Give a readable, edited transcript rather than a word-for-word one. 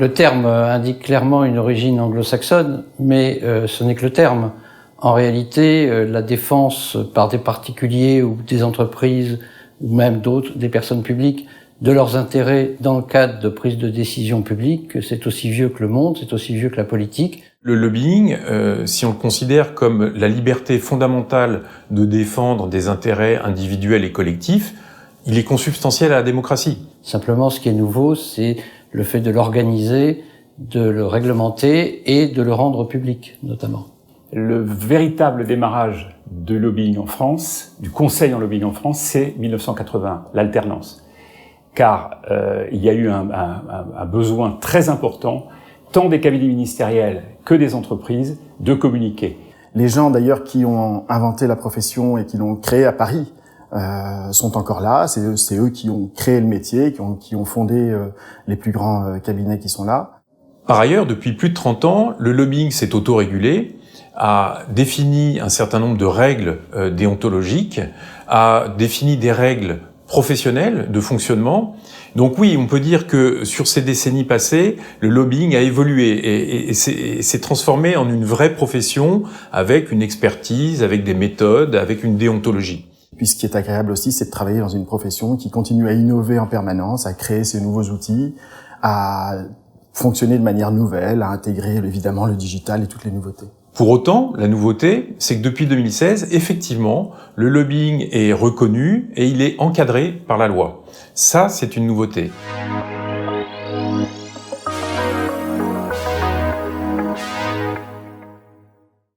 Le terme indique clairement une origine anglo-saxonne, mais ce n'est que le terme. En réalité, la défense par des particuliers ou des entreprises, ou même d'autres, des personnes publiques, de leurs intérêts dans le cadre de prise de décision publique, c'est aussi vieux que le monde, c'est aussi vieux que la politique. Le lobbying, si on le considère comme la liberté fondamentale de défendre des intérêts individuels et collectifs, il est consubstantiel à la démocratie. Simplement, ce qui est nouveau, c'est le fait de l'organiser, de le réglementer et de le rendre public, notamment. Le véritable démarrage du lobbying en France, du conseil en lobbying en France, c'est 1980, l'alternance. Car il y a eu un besoin très important, tant des cabinets ministériels que des entreprises, de communiquer. Les gens d'ailleurs qui ont inventé la profession et qui l'ont créée à Paris sont encore là. C'est eux qui ont créé le métier, qui ont fondé les plus grands cabinets qui sont là. Par ailleurs, depuis plus de 30 ans, le lobbying s'est autorégulé, a défini un certain nombre de règles déontologiques, a défini des règles professionnelles de fonctionnement. Donc oui, on peut dire que sur ces décennies passées, le lobbying a évolué et s'est transformé en une vraie profession avec une expertise, avec des méthodes, avec une déontologie. Puis ce qui est agréable aussi, c'est de travailler dans une profession qui continue à innover en permanence, à créer ces nouveaux outils, à fonctionner de manière nouvelle, à intégrer évidemment le digital et toutes les nouveautés. Pour autant, la nouveauté, c'est que depuis 2016, effectivement, le lobbying est reconnu et il est encadré par la loi. Ça, c'est une nouveauté.